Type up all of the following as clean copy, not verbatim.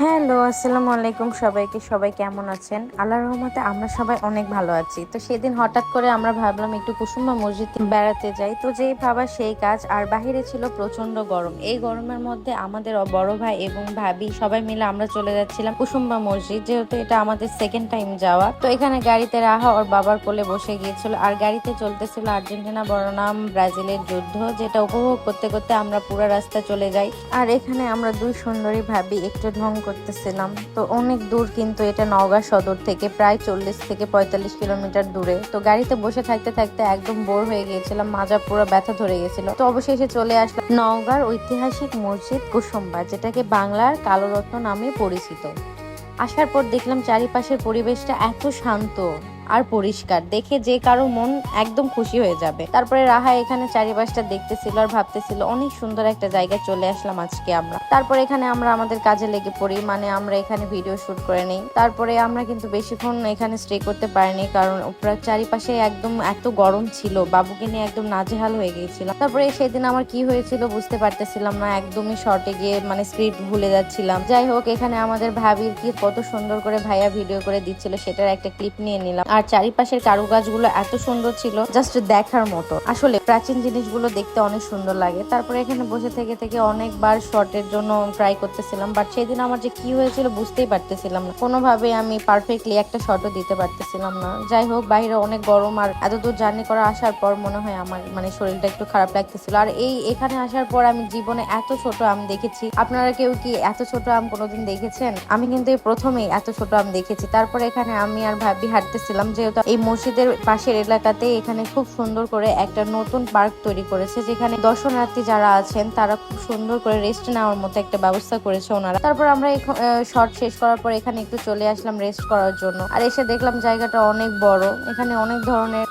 Hello, আসসালামু আলাইকুম সবাইকে। সবাই কেমন আছেন? আল্লাহর রহমতে আমরা সবাই অনেক ভালো আছি। তো সেদিন হঠাৎ করে আমরা ভাবলাম একটু কুসুমবা মসজিদ বেড়াতে যাই। তো যেই ভাবা সেই কাজ। আর বাহিরে ছিল প্রচন্ড গরম। এই গরমের মধ্যে আমাদের বড় ভাই এবং ভাবি সবাই মিলে আমরা চলে যাচ্ছিলাম কুসুমবা মসজিদ, যেহেতু এটা আমাদের সেকেন্ড টাইম যাওয়া। তো এখানে গাড়িতে রাহা ওর বাবার কোলে বসে গিয়েছিল, আর গাড়িতে চলতেছিল আর্জেন্টিনা বনাম ব্রাজিলের যুদ্ধ, যেটা উপভোগ করতে করতে আমরা পুরো রাস্তা চলে যাই। আর এখানে আমরা দুই সুন্দরী ভাবি একটু ঢং করতেছিলাম। তো অনেক দূর, কিন্তু এটা নওগাঁ সদর থেকে প্রায় 40 থেকে 45 কিলোমিটার দূরে। তো গাড়িতে বসে থাকতে থাকতে একদম বোর হয়ে গিয়েছিলাম, মাজা পুরো ব্যথা ধরে গেছিল। তো অবশেষে চলে আসলাম নওগাঁর ঐতিহাসিক মসজিদ কুসুম্বা, যেটাকে বাংলার কালো রত্ন নামে পরিচিত। আসার পর দেখলাম চারিপাশের পরিবেশটা এত শান্ত আর পরিষ্কার, দেখে যে কারো মন একদম খুশি হয়ে যাবে। তারপরে রাহা এখানে চারিপাশটা দেখতেছিল আর ভাবতেছিল অনেক সুন্দর একটা জায়গায় চলে আসলাম আজকে আমরা। তারপরে এখানে আমরা আমাদের কাজে লেগে পড়ি, মানে আমরা এখানে ভিডিও শুট করে নেই। তারপরে আমরা কিন্তু বেশিক্ষণ এখানে স্টে করতে পারিনি, কারণ চারিপাশে একদম এত গরম ছিল, বাবুকে নিয়ে একদম নাজেহাল হয়ে গিয়েছিলাম। তারপরে সেদিন আমার কি হয়েছিল বুঝতে পারতেছিলাম না, একদমই শর্টে গিয়ে মানে স্ক্রিপ্ট ভুলে যাচ্ছিলাম। যাই হোক, এখানে আমাদের ভাবির কি কত সুন্দর করে ভাইয়া ভিডিও করে দিচ্ছিল, সেটার একটা ক্লিপ নিয়ে নিলাম। আর চারিপাশের কারুকাজগুলো এত সুন্দর ছিল, জাস্ট দেখার মতো। আসলে প্রাচীন জিনিসগুলো দেখতে অনেক সুন্দর লাগে। তারপরে এখানে বসে থেকে থেকে অনেকবার শর্টের জন্য ট্রাই করতেছিলাম, বাট সেদিন আমার যে কি হয়েছিল বুঝতেই পারতেছিলাম না, কোনোভাবে আমি পারফেক্টলি একটা শটও দিতে পারতেছিলাম না। যাই হোক, বাইরে অনেক গরম, আর এত দূর জার্নি করা আসার পর মনে হয় আমার মানে শরীরটা একটু খারাপ লাগতেছিল। আর এখানে আসার পর আমি জীবনে এত ছোট আম দেখেছি। আপনারা কেউ কি এত ছোট আম কোনোদিন দেখেছেন? আমি কিন্তু এই প্রথমেই এত ছোট আম দেখেছি। তারপরে এখানে আমি আর ভাবি হাঁটতেছিলাম, যেহেতু এই মসজিদের পাশের এলাকাতে এখানে খুব সুন্দর করে একটা নতুন পার্ক তৈরি করেছে, যেখানে দর্শনার্থী যারা আছেন তারা খুব সুন্দর করে রেস্ট নেওয়ার মতো একটা ব্যবস্থা করেছে ওনারা। তারপর আমরা শর্ট শেষ করার পর এখানে একটু চলে আসলাম রেস্ট করার জন্য। আর এসে দেখলাম জায়গাটা অনেক বড়, এখানে অনেক ধরনের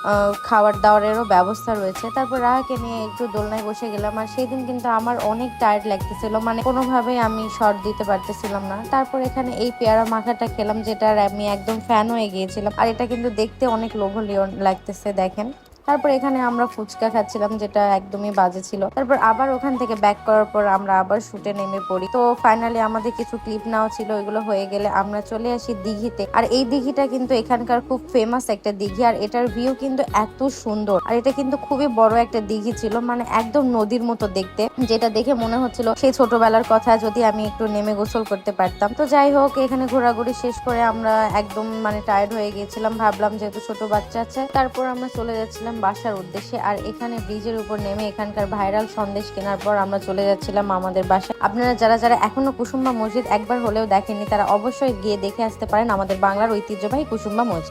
খাবার দাবারেরও ব্যবস্থা রয়েছে। তারপর রাহাকে নিয়ে একটু দোলনায় বসে গেলাম। আর সেই দিন কিন্তু আমার অনেক টায়ার্ড লাগতেছিল, মানে কোনোভাবেই আমি শর্ট দিতে পারতেছিলাম না। তারপর এখানে এই পেয়ারা মাখাটা খেলাম, যেটার আমি একদম ফ্যান হয়ে গিয়েছিলাম। আর এটা কিন্তু দেখতে অনেক লোভনীয় লাগতেছে, দেখেন। তারপর এখানে আমরা ফুচকা খাচ্ছিলাম, যেটা একদমই বাজে ছিল। তারপর আবার ওখান থেকে ব্যাক করার পর আমরা আবার শুটে নেমে পড়ি। তো ফাইনালি আমাদের কিছু ক্লিপ নেওয়া ছিল, ওইগুলো হয়ে গেলে আমরা চলে আসি দিঘিতে। আর এই দিঘিটা কিন্তু এখানকার খুব ফেমাস একটা দিঘি, আর এটার ভিউ কিন্তু এত সুন্দর। আর এটা কিন্তু খুবই বড় একটা দিঘি ছিল, মানে একদম নদীর মতো দেখতে, যেটা দেখে মনে হচ্ছিল সেই ছোটবেলার কথা, যদি আমি একটু নেমে গোসল করতে পারতাম। তো যাই হোক, এখানে ঘোরাঘুরি শেষ করে আমরা একদম মানে টায়ার্ড হয়ে গিয়েছিলাম। ভাবলাম যেহেতু ছোট বাচ্চা আছে, তারপর আমরা চলে যাচ্ছিলাম বাসার উদ্দেশ্যে। আর এখানে ব্রিজের উপর নেমে এখানকার ভাইরাল সন্দেশ কেনার পর আমরা চলে যাচ্ছিলাম আমাদের বাসায়। আপনারা যারা যারা এখনো কুসুম্বা মসজিদ একবার হলেও দেখেননি, তারা অবশ্যই গিয়ে দেখে আসতে পারেন আমাদের বাংলার ঐতিহ্যবাহী কুসুম্বা মসজিদ।